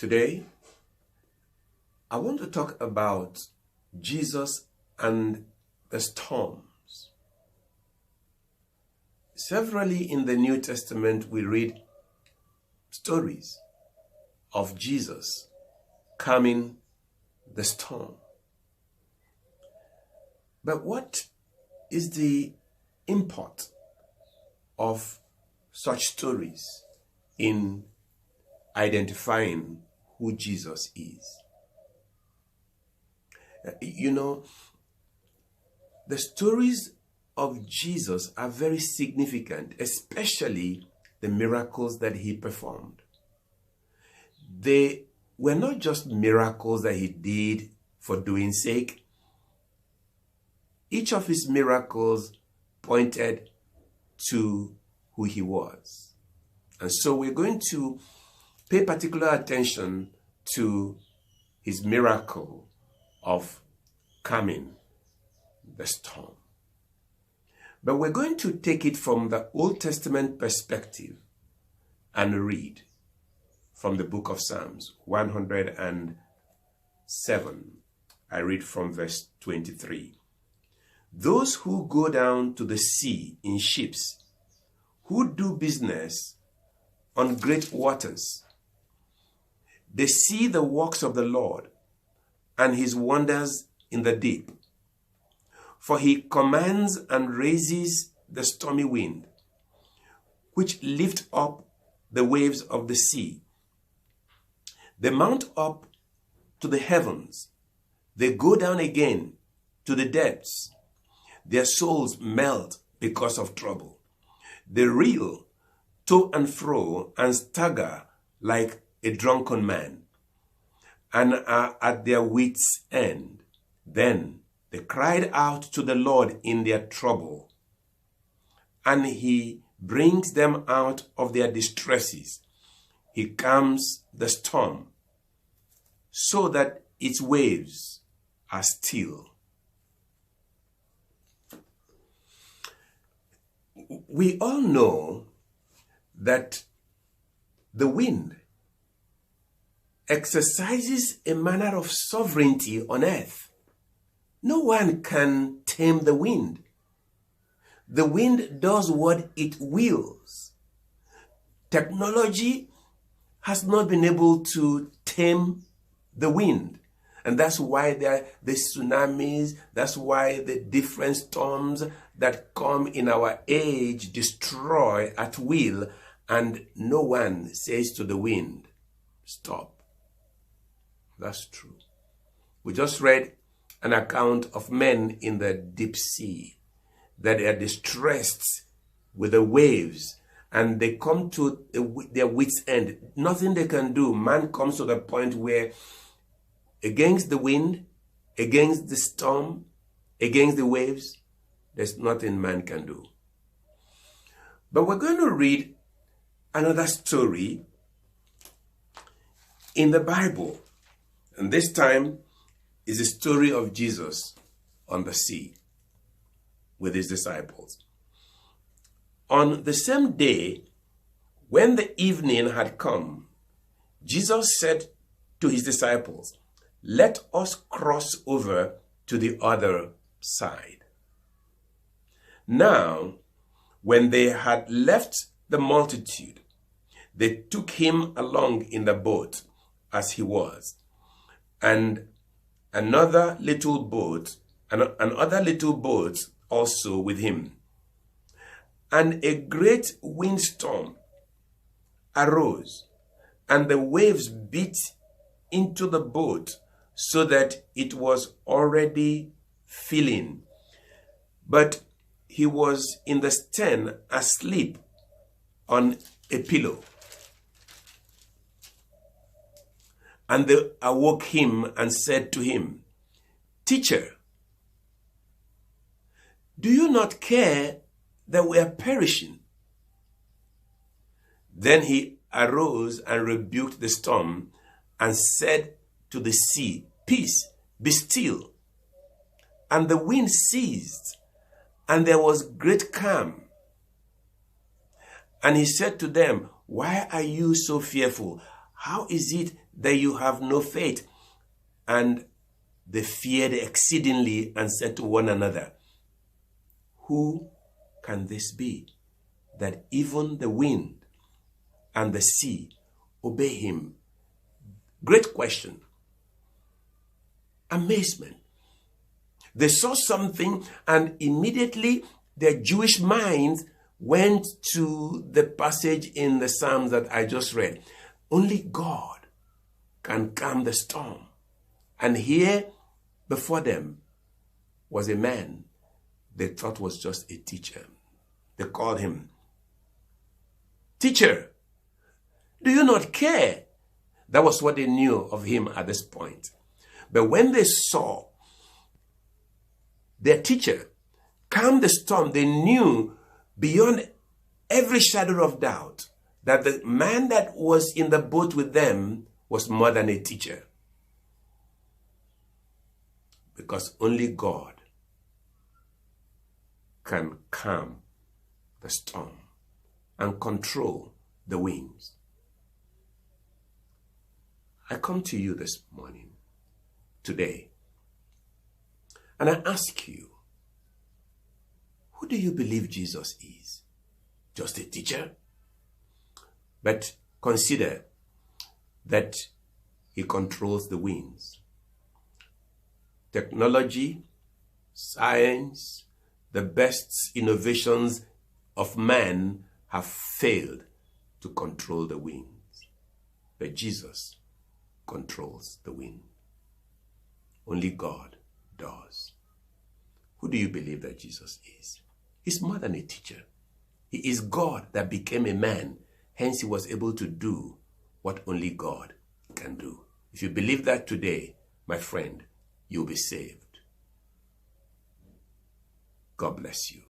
Today, I want to talk about Jesus and the storms. Severally in the New Testament, we read stories of Jesus calming the storm. But what is the import of such stories in identifying who Jesus is? You know, the stories of Jesus are very significant, especially the miracles that he performed. They were not just miracles that he did for doing sake. Each of his miracles pointed to who he was. And so we're going to pay particular attention to his miracle of calming the storm. But we're going to take it from the Old Testament perspective and read from the book of Psalms 107. I read from verse 23. Those who go down to the sea in ships, who do business on great waters, they see the works of the Lord and his wonders in the deep. For he commands and raises the stormy wind, which lift up the waves of the sea. They mount up to the heavens. They go down again to the depths. Their souls melt because of trouble. They reel to and fro and stagger like a drunken man, and are at their wits' end. Then they cried out to the Lord in their trouble, and he brings them out of their distresses. He calms the storm so that its waves are still. We all know that the wind exercises a manner of sovereignty on earth. No one can tame the wind. The wind does what it wills. Technology has not been able to tame the wind. And that's why there are the tsunamis, that's why the different storms that come in our age destroy at will, and no one says to the wind, stop. That's true. We just read an account of men in the deep sea that are distressed with the waves, and they come to their wits' end. Nothing they can do. Man comes to the point where against the wind, against the storm, against the waves, there's nothing man can do. But we're going to read another story in the Bible. And this time is the story of Jesus on the sea with his disciples. On the same day, when the evening had come, Jesus said to his disciples, "Let us cross over to the other side." Now, when they had left the multitude, they took him along in the boat as he was, and another little boat also with him. And a great windstorm arose, and the waves beat into the boat so that it was already filling. But he was in the stern asleep on a pillow. And they awoke him and said to him, "Teacher, do you not care that we are perishing?" Then he arose and rebuked the storm and said to the sea, "Peace, be still." And the wind ceased, and there was great calm. And he said to them, "Why are you so fearful? How is it that you have no faith. And they feared exceedingly and said to one another, who can this be, that even the wind and the sea obey him? Great question. Amazement. They saw something, and immediately their Jewish minds went to the passage in the Psalms that I just read. Only God can calm the storm. And here before them was a man they thought was just a teacher. They called him teacher. Do you not care? That was what they knew of him at this point. But when they saw their teacher calm the storm, they knew beyond every shadow of doubt that the man that was in the boat with them was more than a teacher. Because only God can calm the storm and control the winds. I come to you this morning, today, and I ask you, who do you believe Jesus is? Just a teacher? But consider that he controls the winds. Technology, science, the best innovations of man have failed to control the winds. But Jesus controls the wind. Only God does. Who do you believe that Jesus is? He's more than a teacher. He is God that became a man. Hence, he was able to do what only God can do. If you believe that today, my friend, you'll be saved. God bless you.